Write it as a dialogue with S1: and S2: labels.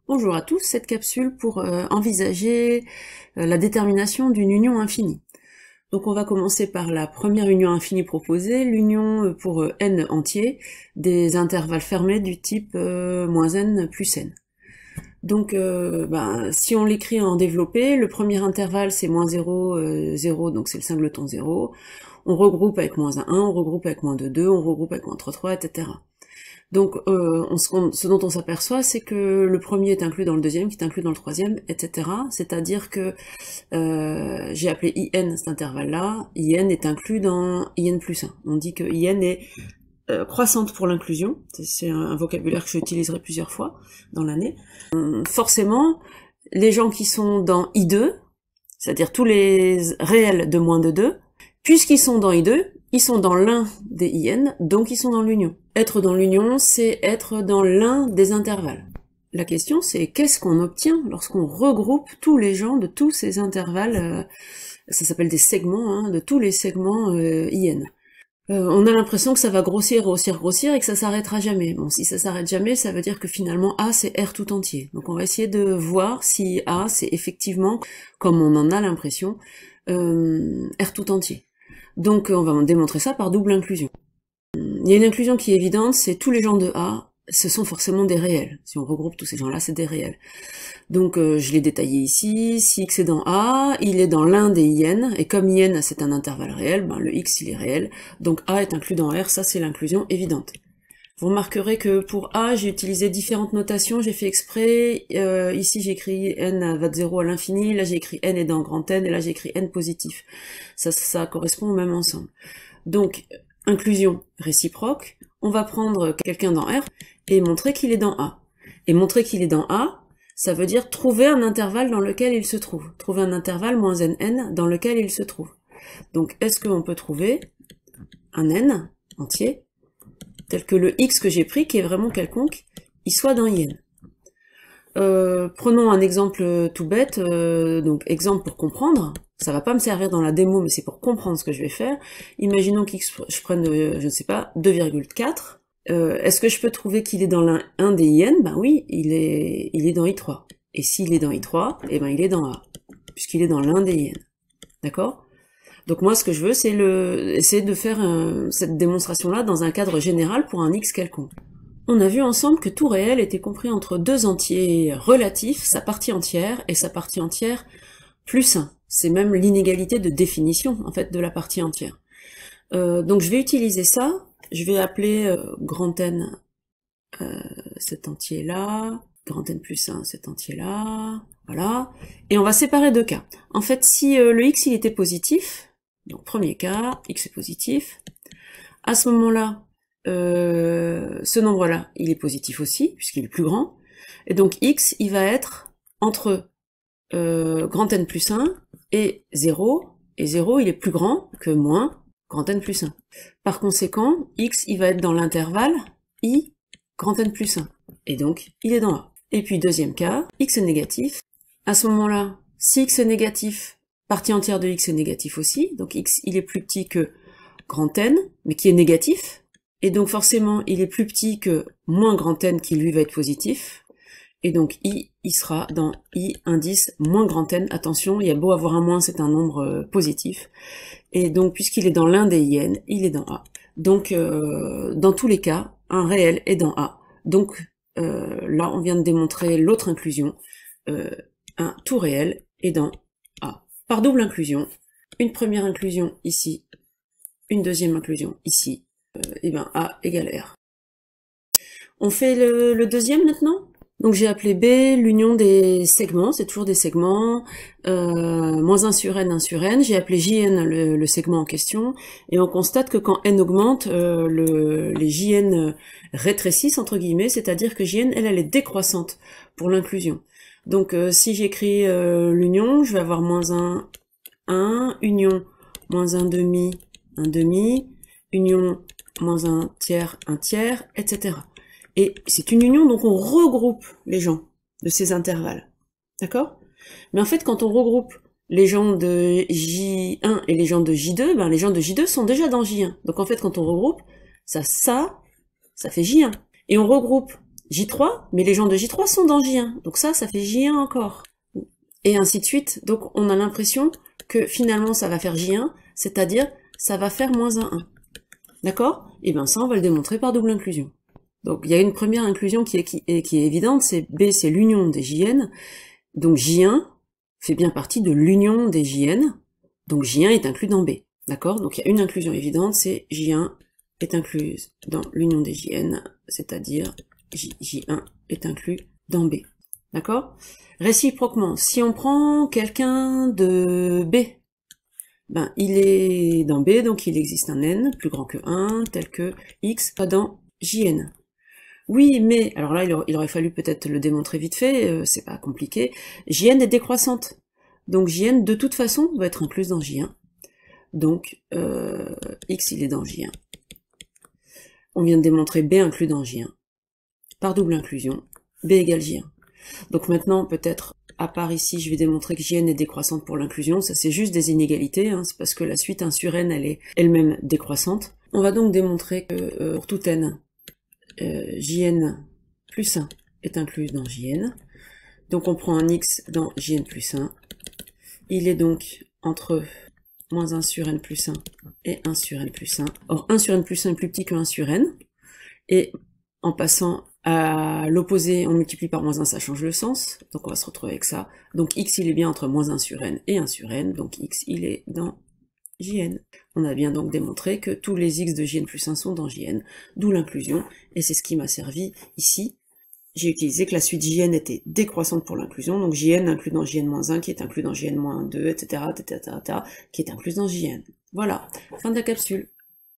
S1: Bonjour à tous, cette capsule pour envisager la détermination d'une union infinie. Donc on va commencer par la première union infinie proposée, l'union pour n entier des intervalles fermés du type moins n plus n. Donc si on l'écrit en développé, le premier intervalle c'est moins 0, 0, donc c'est le singleton 0. On regroupe avec moins 1, on regroupe avec moins 2, on regroupe avec moins 3, etc. Donc, ce dont on s'aperçoit, c'est que le premier est inclus dans le deuxième, qui est inclus dans le troisième, etc. C'est-à-dire que j'ai appelé IN cet intervalle-là, IN est inclus dans IN plus 1. On dit que IN est croissante pour l'inclusion, c'est un vocabulaire que j'utiliserai plusieurs fois dans l'année. Forcément, les gens qui sont dans I2, c'est-à-dire tous les réels de moins de 2, puisqu'ils sont dans I2, ils sont dans l'un des IN, donc ils sont dans l'union. Être dans l'union, c'est être dans l'un des intervalles. La question, c'est qu'est-ce qu'on obtient lorsqu'on regroupe tous les gens de tous ces intervalles, ça s'appelle des segments, hein, de tous les segments IN. On a l'impression que ça va grossir, grossir, grossir, et que ça s'arrêtera jamais. Bon, si ça s'arrête jamais, ça veut dire que finalement A, c'est R tout entier. Donc on va essayer de voir si A, c'est effectivement, comme on en a l'impression, R tout entier. Donc on va démontrer ça par double inclusion. Il y a une inclusion qui est évidente, c'est tous les gens de A, ce sont forcément des réels. Si on regroupe tous ces gens-là, c'est des réels. Donc je l'ai détaillé ici, si x est dans A, il est dans l'un des IN, et comme IN c'est un intervalle réel, ben, le x il est réel, donc A est inclus dans R, ça c'est l'inclusion évidente. Vous remarquerez que pour A, j'ai utilisé différentes notations, j'ai fait exprès, ici j'ai écrit n va de 0 à l'infini, là j'ai écrit n est dans grand N, et là j'ai écrit n positif. Ça correspond au même ensemble. Donc, inclusion réciproque, on va prendre quelqu'un dans R, et montrer qu'il est dans A. Et montrer qu'il est dans A, ça veut dire trouver un intervalle dans lequel il se trouve. Trouver un intervalle moins nn dans lequel il se trouve. Donc, est-ce qu'on peut trouver un n entier tel que le x que j'ai pris, qui est vraiment quelconque, il soit dans IN. Prenons un exemple tout bête, donc exemple pour comprendre, ça va pas me servir dans la démo, mais c'est pour comprendre ce que je vais faire. Imaginons que je prenne, je ne sais pas, 2,4. Est-ce que je peux trouver qu'il est dans un des IN? Ben oui, il est dans I3. Et s'il est dans I3, eh ben il est dans A, puisqu'il est dans l'un des IN. D'accord? Donc moi, ce que je veux, c'est essayer de faire cette démonstration-là dans un cadre général pour un x quelconque. On a vu ensemble que tout réel était compris entre deux entiers relatifs, sa partie entière et sa partie entière plus 1. C'est même l'inégalité de définition, en fait, de la partie entière. Donc je vais utiliser ça, je vais appeler grand N cet entier-là, grand N plus 1 cet entier-là, voilà. Et on va séparer deux cas. En fait, si le x il était positif, donc premier cas, x est positif, à ce moment-là, ce nombre-là, il est positif aussi, puisqu'il est plus grand, et donc x, il va être entre grand N plus 1 et 0 il est plus grand que moins grand N plus 1. Par conséquent, x, il va être dans l'intervalle i grand N plus 1, et donc il est dans A. Et puis deuxième cas, x est négatif, à ce moment-là, si x est négatif, partie entière de x est négatif aussi, donc x il est plus petit que grand N, mais qui est négatif, et donc forcément il est plus petit que moins grand N qui lui va être positif, et donc i, il sera dans i indice moins grand N, attention, il y a beau avoir un moins, c'est un nombre positif, et donc puisqu'il est dans l'un des IN, il est dans A. Donc dans tous les cas, un réel est dans A. Donc là on vient de démontrer l'autre inclusion, un tout réel est dans A. Par double inclusion, une première inclusion ici, une deuxième inclusion ici, et bien A égale R. On fait le deuxième maintenant. Donc j'ai appelé B l'union des segments, c'est toujours des segments, moins 1 sur n. J'ai appelé JN le segment en question, et on constate que quand n augmente, les JN rétrécissent, entre guillemets, c'est-à-dire que JN, elle est décroissante pour l'inclusion. Donc si j'écris l'union, je vais avoir moins 1, union, moins 1 demi, union, moins 1 tiers, etc. Et c'est une union, donc on regroupe les gens de ces intervalles. D'accord? Mais en fait, quand on regroupe les gens de J1 et les gens de J2, ben les gens de J2 sont déjà dans J1. Donc en fait, quand on regroupe, ça fait J1. Et on regroupe J3, mais les gens de J3 sont dans J1, donc ça fait J1 encore. Et ainsi de suite, donc on a l'impression que finalement ça va faire J1, c'est-à-dire ça va faire moins 1. D'accord? Et bien ça, on va le démontrer par double inclusion. Donc il y a une première inclusion qui est évidente, c'est B, c'est l'union des JN, donc J1 fait bien partie de l'union des JN, donc J1 est inclus dans B. D'accord? Donc il y a une inclusion évidente, c'est J1 est incluse dans l'union des JN, c'est-à-dire J1 est inclus dans B. D'accord? Réciproquement, si on prend quelqu'un de B, ben il est dans B, donc il existe un n plus grand que 1, tel que x pas dans Jn. Oui, mais, alors là, il aurait fallu peut-être le démontrer vite fait, c'est pas compliqué, Jn est décroissante. Donc Jn, de toute façon, va être incluse dans J1. Donc, x, il est dans J1. On vient de démontrer B inclus dans J1. Par double inclusion, B égale J1. Donc maintenant, peut-être, à part ici, je vais démontrer que Jn est décroissante pour l'inclusion. Ça, c'est juste des inégalités, hein, c'est parce que la suite 1 sur n, elle est elle-même décroissante. On va donc démontrer que pour tout n, Jn plus 1 est inclus dans Jn. Donc on prend un x dans Jn plus 1. Il est donc entre moins 1 sur n plus 1 et 1 sur n plus 1. Or 1 sur n plus 1 est plus petit que 1 sur n. Et en passant à l'opposé, on multiplie par moins 1, ça change le sens. Donc on va se retrouver avec ça. Donc x, il est bien entre moins 1 sur n et 1 sur n. Donc x, il est dans Jn. On a bien donc démontré que tous les x de Jn plus 1 sont dans Jn, d'où l'inclusion, et c'est ce qui m'a servi ici. J'ai utilisé que la suite Jn était décroissante pour l'inclusion, donc Jn inclus dans Jn-1, qui est inclus dans Jn-2, etc., qui est inclus dans Jn. Voilà, fin de la capsule.